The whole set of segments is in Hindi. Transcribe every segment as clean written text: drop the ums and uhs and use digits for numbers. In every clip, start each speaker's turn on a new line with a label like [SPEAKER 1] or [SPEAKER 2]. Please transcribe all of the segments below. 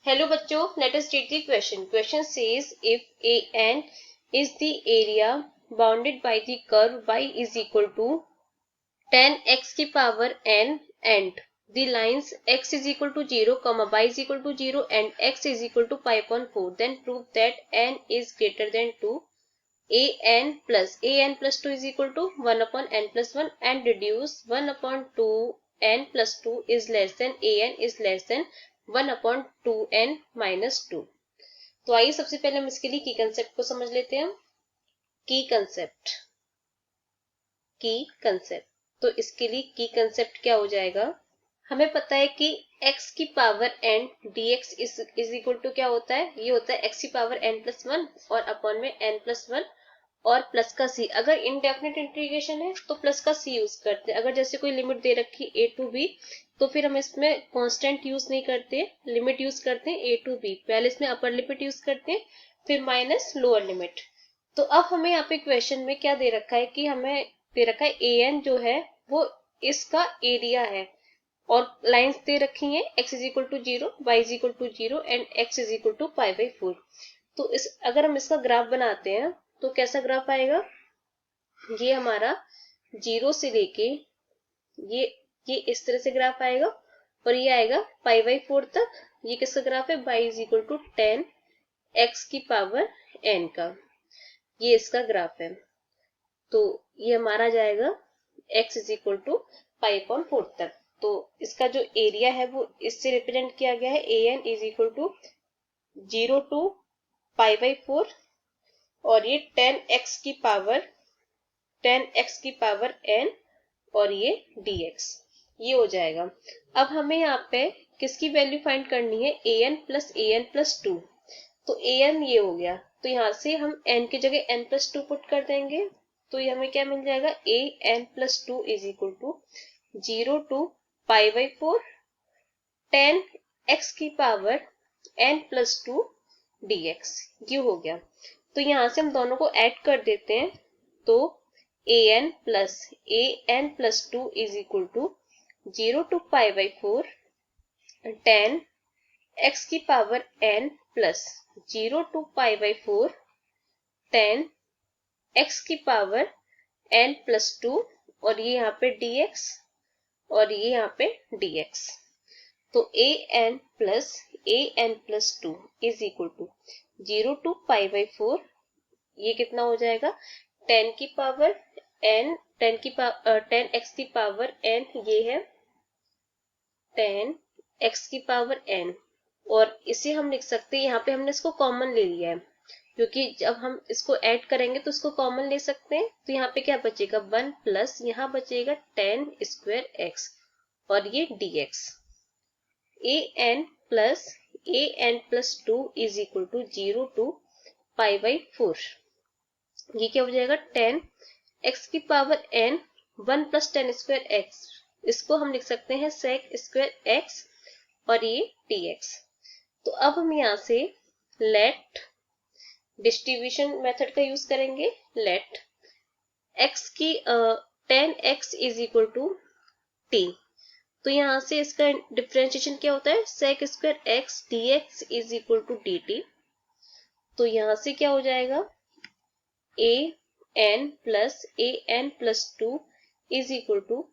[SPEAKER 1] Hello बच्चों, let us read the question. Question says if AN is the area bounded by the curve y is equal to 10x की power n and the lines x is equal to 0, y is equal to 0 and x is equal to pi upon 4, then prove that n is greater than 2. an plus 2 is equal to 1 upon n plus 1 and reduce 1 upon 2 n plus 2 is less than an is less than 1 upon 2n minus 2. तो आइए सबसे पहले हम इसके लिए की कंसेप्ट को समझ लेते हैं। की कंसेप्ट तो इसके लिए की कंसेप्ट क्या हो जाएगा, हमें पता है कि x की power n dx is equal to क्या होता है, ये होता है x की पावर n प्लस 1 और अपॉन में n प्लस 1 और प्लस का c। अगर इनडेफिनेट इंटीग्रेशन है तो प्लस का c यूज करते हैं। अगर जैसे कोई लिमिट दे रखी a टू b तो फिर हम इसमें कांस्टेंट यूज नहीं करते, लिमिट यूज करते हैं a टू b। पहले इसमें अपर लिमिट यूज करते हैं फिर माइनस लोअर लिमिट। तो अब हमें यहाँ पे क्वेश्चन में क्या दे रखा है कि हमें दे रखा है an जो है वो इसका एरिया है और लाइंस दे रखी हैं x is equal to 0, y is equal to 0 and x is equal to pi by 4। तो इस अगर हम इसका ग्राफ बनाते हैं तो कैसा ग्राफ आएगा, ये हमारा 0 से लेके ये इस तरह से ग्राफ आएगा और ये आएगा पाई बाई 4 तक। ये किसका ग्राफ है, y is equal to 10 x की पावर n का, ये इसका ग्राफ है। तो ये हमारा जाएगा x is equal to pi upon 4 तक। तो इसका जो एरिया है वो इससे रिप्रेजेंट किया गया है an is equal to 0 to pi by 4 और ये 10x की पावर n और ये dx, ये हो जाएगा। अब हमें यहाँ पे किसकी वैल्यू फाइंड करनी है, an प्लस 2। तो an ये हो गया, तो यहाँ से हम n की जगह n प्लस 2 पुट कर देंगे तो ये हमें क्या मिल जाएगा, an plus 2 is equal to 0 to pi by 4 10x की पावर n प्लस 2 dx, ये हो गया। तो यहाँ से हम दोनों को ऐड कर देते हैं तो an plus 2 is equal to 0 to pi by 4 10x की power n plus 0 to pi by 4 10x की पावर n प्लस 2 और ये यहाँ पे dx और ये यहाँ पे dx। तो an plus 2 is equal to 0 to pi by 4, ये कितना हो जाएगा 10 की पावर n 10x की पावर n, ये है 10x की पावर n और इसे हम लिख सकते हैं, यहाँ पे हमने इसको कॉमन ले लिया है क्योंकि जब हम इसको ऐड करेंगे तो इसको कॉमन ले सकते हैं। तो यहाँ पे क्या बचेगा 1 प्लस यहाँ बचेगा 10 स्क्वायर x और ये dx। an plus 2 is equal to 0 to pi by 4, ये क्या हो जाएगा 10x की power n 1 plus 10 square x, इसको हम लिख सकते हैं sec स्क्वायर x और ये dx। तो अब हम यहाँ से लेट डिस्ट्रीब्यूशन मेथड का यूज करेंगे। लेट x की 10x is equal to t, तो यहाँ से इसका डिफरेंशिएशन क्या होता है sec square x dx is equal to dt। तो यहाँ से क्या हो जाएगा an plus 2 is equal to,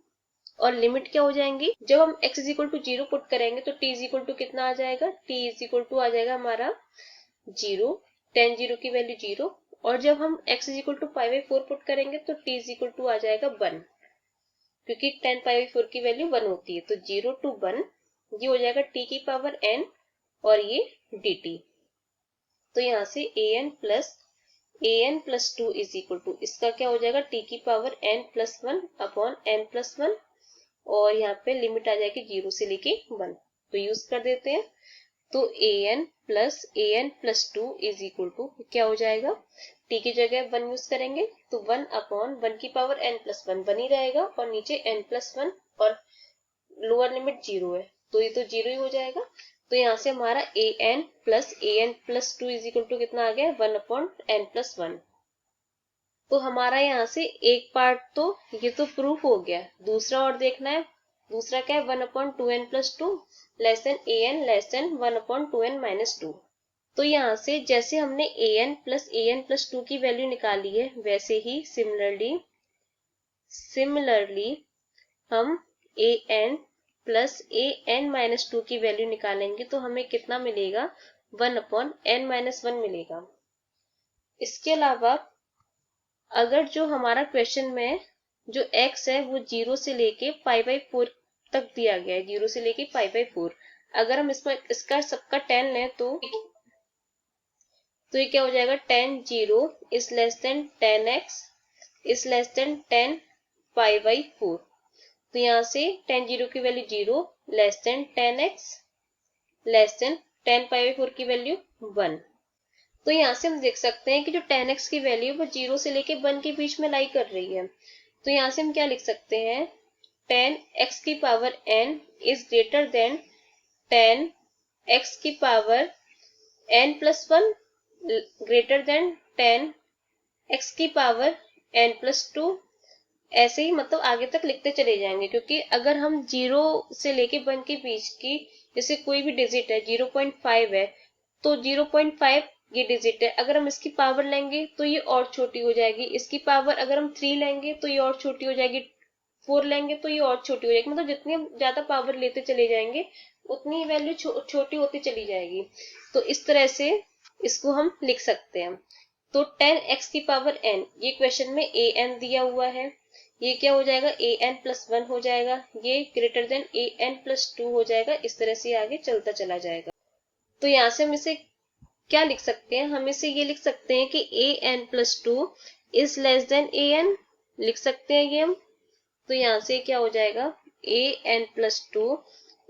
[SPEAKER 1] और लिमिट क्या हो जाएंगी, जब हम x is equal to 0 put करेंगे तो t इज इक्वल टू कितना आ जाएगा, t इज इक्वल टू आ जाएगा हमारा 0, 10 0 की वैल्यू 0 और जब हम x is equal to pi by 4 put करेंगे तो t इज इक्वल टू आ जाएगा 1 क्योंकि 10 पाई बाई 4 की वैल्यू 1 होती है। तो 0 टू 1 ये हो जाएगा t की पावर n और ये dt। तो यहाँ से an plus 2 is equal to, इसका क्या हो जाएगा t की power n plus 1 upon n plus 1 और यहाँ पे लिमिट आ जाएगी 0 से लेके 1, तो यूज कर देते हैं। तो an plus 2 is equal to क्या हो जाएगा, t की जगह 1 यूज करेंगे तो 1 अपॉन 1 की पावर n प्लस 1 बन ही रहेगा और नीचे n प्लस 1 और लोअर लिमिट 0 है तो ये तो 0 ही हो जाएगा। तो यहाँ से हमारा an plus 2 is equal to कितना आ गया 1 अपॉन n प्लस 1। तो हमारा यहाँ से एक पार्ट तो ये तो प्रूफ हो गया, दूसरा और देखना है दूसरा क्या है 1/2n + 2 less than an less than 1/2n - 2। तो यहाँ से जैसे हमने an + 2 की वैल्यू निकाली है वैसे ही सिमिलरली हम an + 2 की वैल्यू निकालेंगे तो हमें कितना मिलेगा 1/n - 1 मिलेगा। इसके अलावा अगर जो हमारा क्वेश्चन में जो x है वो 0 से लेके π/4 तक दिया गया है, 0 से लेके π/4, अगर हम इसमें इसका सबका 10 लें तो ये क्या हो जाएगा 10 0 is less than 10x is less than 10 π/4। तो यहाँ से 10 0 की value 0 less than 10x less than 10 π/4 की वैल्यू 1। तो यहाँ से हम देख सकते हैं कि जो 10x की वैल्यू वो 0 से लेके 1 के बीच में लाई कर रही है। तो यहाँ से हम क्या लिख सकते हैं 10x⁴n is greater than 10x⁴n + 1 greater than 10x⁴n + 2। ऐसे ही मतलब आगे तक लिखते चले जाएंगे, क्योंकि अगर हम 0 से लेके 1 के बीच की जैसे कोई भी डिजिट है 0.5 है तो 0.5 ये डिजिट है, अगर हम इसकी पावर लेंगे तो ये और छोटी हो जाएगी, इसकी पावर अगर हम 3 लेंगे तो ये और छोटी हो जाएगी, 4 लेंगे तो ये और छोटी हो जाएगी। मतलब जितनी हम ज्यादा पावर लेते चले जाएंगे उतनी वैल्यू छोटी होती चली जाएगी। तो इस तरह से इसको हम लिख सकते हैं। तो 10x⁴n ये क्वेश्चन में an दिया हुआ है, ये क्या हो जाएगा an + 1 हो जाएगा, ये ग्रेटर देन an + 2 हो जाएगा। इस तरह से आगे चलता चला जाएगा। तो यहाँ से हम इसे क्या लिख सकते हैं, हम इसे ये लिख सकते हैं कि an + 2 is less than an लिख सकते हैं ये हम। तो यहाँ से क्या हो जाएगा an + 2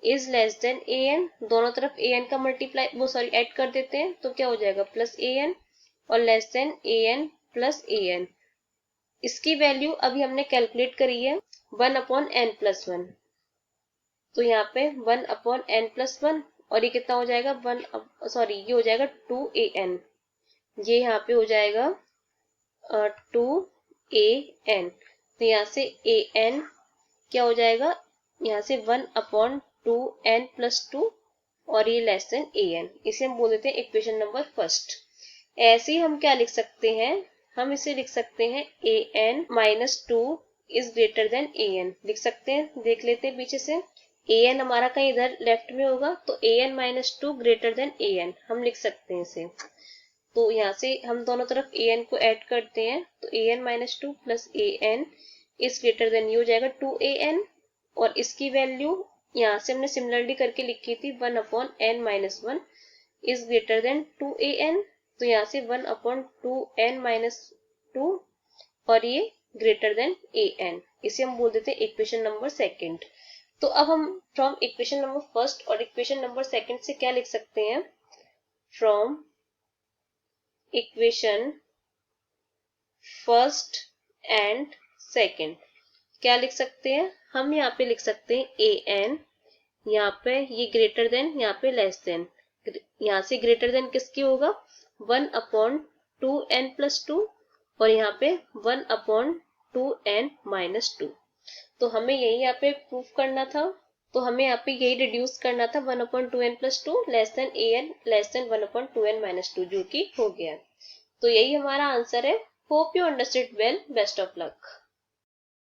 [SPEAKER 1] is less than an, दोनों तरफ an का मल्टीप्लाई ऐड कर देते हैं तो क्या हो जाएगा +an और लेस देन an + an। इसकी वैल्यू अभी हमने कैलकुलेट करी है 1/n + 1। तो यहाँ पे 1/n + 1 और ये कितना हो जाएगा ये हो जाएगा 2an, ये यहाँ पे हो जाएगा 2an। तो यहाँ से an क्या हो जाएगा यहाँ से 1/2n + 2 और ये लेस देन an, इसे हम बोल देते हैं इक्वेशन नंबर फर्स्ट। ऐसे ही हम क्या लिख सकते हैं, हम इसे लिख सकते हैं an - 2 is greater than an लिख सकते हैं। देख लेते हैं पीछे से an हमारा कहीं इधर लेफ्ट में होगा तो an - 2 ग्रेटर देन an हम लिख सकते हैं इसे। तो यहाँ से हम दोनों तरफ an को ऐड करते हैं तो an - 2 + an is greater than ये हो जाएगा 2an और इसकी वैल्यू यहाँ से हमने सिमिलरली करके लिखी थी 1/n - 1 is greater than 2an। तो यहाँ से 1/2n - 2 और ये ग्रेटर देन an, इसे हम बोल देते हैं इक्वेशन नंबर सेकंड। तो अब हम फ्रॉम इक्वेशन नंबर फर्स्ट और इक्वेशन नंबर सेकंड से क्या लिख सकते हैं, from equation first and second क्या लिख सकते हैं, हम यहाँ पे लिख सकते हैं an, यहाँ पे ये ग्रेटर देन, यहाँ पे लेस देन, यहाँ से ग्रेटर देन किसकी होगा 1/2n + 2 और यहाँ पे 1/2n - 2। तो हमें यही यहाँ पे प्रूफ करना था, तो हमें यहाँ पे यही रिड्यूस करना था 1/2n + 2 less than an less than 1/2n - 2 जो कि हो गया। तो यही हमारा आंसर है। Hope you understood well, best of luck.